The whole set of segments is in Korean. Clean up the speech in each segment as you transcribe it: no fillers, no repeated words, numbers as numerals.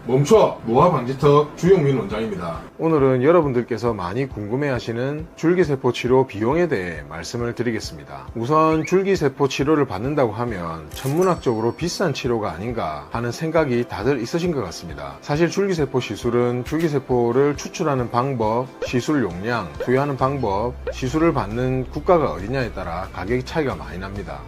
멈춰! 노화방지턱 주용민 원장입니다. 오늘은 여러분들께서 많이 궁금해하시는 줄기세포 치료 비용에 대해 말씀을 드리겠습니다. 우선 줄기세포 치료를 받는다고 하면 천문학적으로 비싼 치료가 아닌가 하는 생각이 다들 있으신 것 같습니다. 사실 줄기세포 시술은 줄기세포를 추출하는 방법, 시술 용량, 투여하는 방법, 시술을 받는 국가가 어디냐에 따라 가격이 차이가 많이 납니다.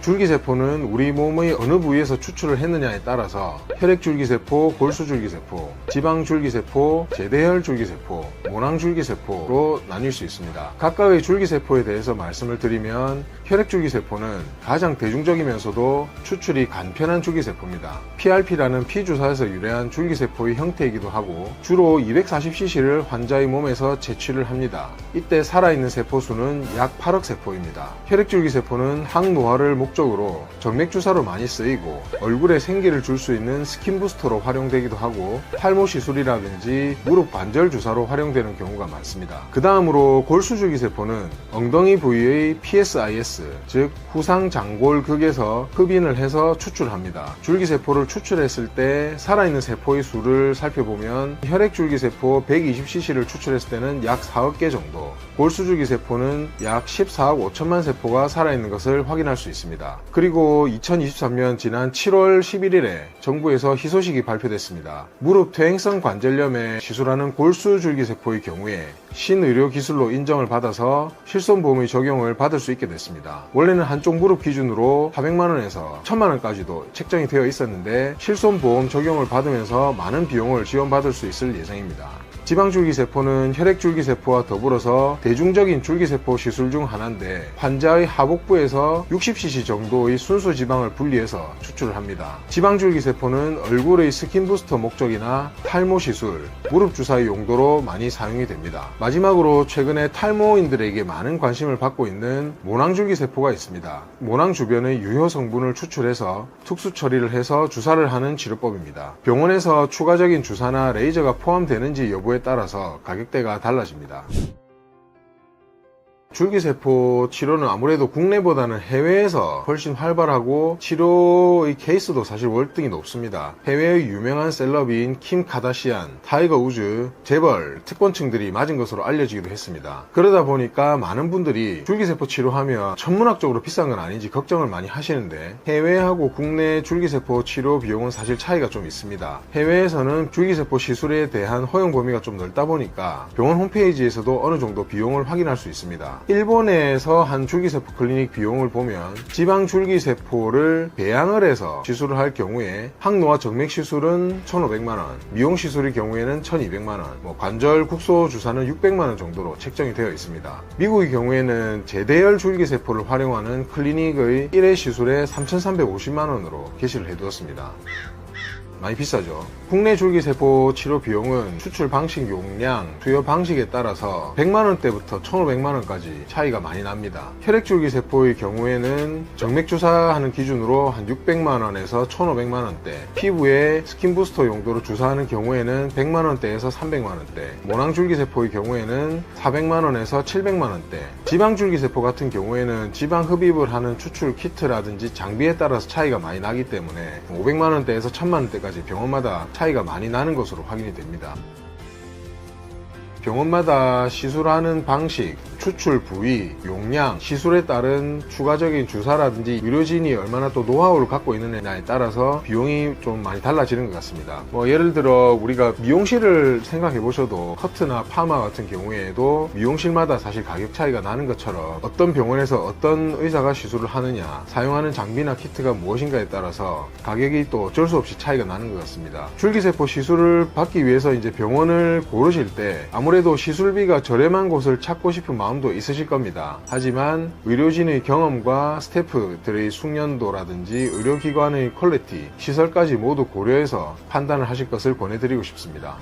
줄기세포는 우리 몸의 어느 부위에서 추출을 했느냐에 따라서 혈액줄기세포, 골수줄기세포, 지방줄기세포, 제대혈줄기세포, 모낭줄기세포로 나뉠 수 있습니다. 각각의 줄기세포에 대해서 말씀을 드리면 혈액줄기세포는 가장 대중적이면서도 추출이 간편한 줄기세포입니다. PRP라는 피주사에서 유래한 줄기세포의 형태이기도 하고 주로 240cc를 환자의 몸에서 채취를 합니다. 이때 살아있는 세포수는 약 8억 세포입니다. 혈액줄기세포는 항노화를 목적으로 정맥주사로 많이 쓰이고 얼굴에 생기를 줄 수 있는 스킨부스터로 활용되기도 하고 탈모 시술이라든지 무릎 관절 주사로 활용되는 경우가 많습니다. 그 다음으로 골수줄기세포는 엉덩이 부위의 PSIS 즉 후상장골극에서 흡인을 해서 추출합니다. 줄기세포를 추출했을 때 살아있는 세포의 수를 살펴보면 혈액줄기세포 120cc를 추출했을 때는 약 4억 개 정도, 골수줄기세포는 약 14억 5천만 세포가 살아있는 것을 확인할 수 있습니다. 그리고 2023년 지난 7월 11일에 정부에서 희소식이 발표됐습니다. 무릎 퇴행성 관절염에 시술하는 골수줄기세포의 경우에 신의료 기술로 인정을 받아서 실손보험의 적용을 받을 수 있게 됐습니다. 원래는 한쪽 무릎 기준으로 400만원에서 1000만원까지도 책정이 되어 있었는데 실손보험 적용을 받으면서 많은 비용을 지원받을 수 있을 예정입니다. 지방줄기세포는 혈액줄기세포와 더불어서 대중적인 줄기세포 시술 중 하나인데 환자의 하복부에서 60cc 정도의 순수 지방을 분리해서 추출을 합니다. 지방줄기세포는 얼굴의 스킨부스터 목적이나 탈모 시술, 무릎 주사의 용도로 많이 사용이 됩니다. 마지막으로 최근에 탈모인들에게 많은 관심을 받고 있는 모낭줄기세포가 있습니다. 모낭 주변의 유효 성분을 추출해서 특수 처리를 해서 주사를 하는 치료법입니다. 병원에서 추가적인 주사나 레이저가 포함되는지 여부에 따라서 가격대가 달라집니다. 줄기세포 치료는 아무래도 국내보다는 해외에서 훨씬 활발하고 치료의 케이스도 사실 월등히 높습니다. 해외의 유명한 셀럽인 킴 카다시안, 타이거 우즈, 재벌, 특권층들이 맞은 것으로 알려지기도 했습니다. 그러다 보니까 많은 분들이 줄기세포 치료하면 천문학적으로 비싼 건 아닌지 걱정을 많이 하시는데 해외하고 국내 줄기세포 치료 비용은 사실 차이가 좀 있습니다. 해외에서는 줄기세포 시술에 대한 허용 범위가 좀 넓다 보니까 병원 홈페이지에서도 어느 정도 비용을 확인할 수 있습니다. 일본에서 한 줄기세포 클리닉 비용을 보면 지방 줄기세포를 배양을 해서 시술을 할 경우에 항노화 정맥 시술은 1,500만원, 미용 시술의 경우에는 1,200만원, 관절 국소 주사는 600만원 정도로 책정이 되어 있습니다. 미국의 경우에는 제대열 줄기세포를 활용하는 클리닉의 1회 시술에 3,350만원으로 게시를 해두었습니다. 많이 비싸죠. 국내 줄기세포 치료 비용은 추출 방식 용량, 투여 방식에 따라서 100만원대부터 1,500만원까지 차이가 많이 납니다. 혈액줄기세포의 경우에는 정맥주사하는 기준으로 한 600만원에서 1,500만원대, 피부에 스킨부스터 용도로 주사하는 경우에는 100만원대에서 300만원대, 모낭줄기세포의 경우에는 400만원에서 700만원대, 지방줄기세포 같은 경우에는 지방 흡입을 하는 추출 키트라든지 장비에 따라서 차이가 많이 나기 때문에 500만원대에서 1000만원대까지 병원마다 차이가 많이 나는 것으로 확인이 됩니다. 병원마다 시술하는 방식, 추출 부위, 용량, 시술에 따른 추가적인 주사라든지 의료진이 얼마나 또 노하우를 갖고 있느냐에 따라서 비용이 좀 많이 달라지는 것 같습니다. 예를 들어 우리가 미용실을 생각해 보셔도 커트나 파마 같은 경우에도 미용실마다 사실 가격 차이가 나는 것처럼 어떤 병원에서 어떤 의사가 시술을 하느냐, 사용하는 장비나 키트가 무엇인가에 따라서 가격이 또 어쩔 수 없이 차이가 나는 것 같습니다. 줄기세포 시술을 받기 위해서 이제 병원을 고르실 때 아무래도 시술비가 저렴한 곳을 찾고 싶은 마음도 있으실 겁니다. 하지만 의료진의 경험과 스태프들의 숙련도라든지 의료기관의 퀄리티, 시설까지 모두 고려해서 판단을 하실 것을 권해드리고 싶습니다.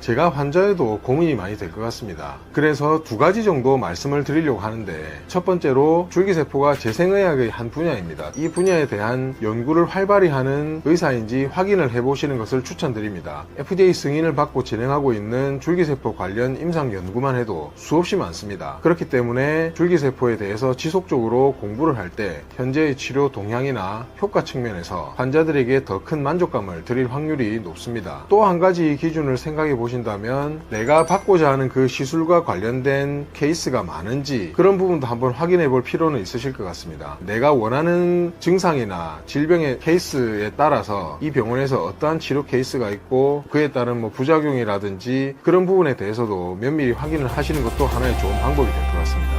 제가 환자여도 고민이 많이 될 것 같습니다. 그래서 두 가지 정도 말씀을 드리려고 하는데, 첫 번째로 줄기세포가 재생의학의 한 분야입니다. 이 분야에 대한 연구를 활발히 하는 의사인지 확인을 해보시는 것을 추천드립니다. FDA 승인을 받고 진행하고 있는 줄기세포 관련 임상 연구만 해도 수없이 많습니다. 그렇기 때문에 줄기세포에 대해서 지속적으로 공부를 할 때 현재의 치료 동향이나 효과 측면에서 환자들에게 더 큰 만족감을 드릴 확률이 높습니다. 또 한 가지 기준을 생각해 보신다면, 내가 받고자 하는 그 시술과 관련된 케이스가 많은지 그런 부분도 한번 확인해 볼 필요는 있으실 것 같습니다. 내가 원하는 증상이나 질병의 케이스에 따라서 이 병원에서 어떠한 치료 케이스가 있고 그에 따른 부작용이라든지 그런 부분에 대해서도 면밀히 확인을 하시는 것도 하나의 좋은 방법이 될 것 같습니다.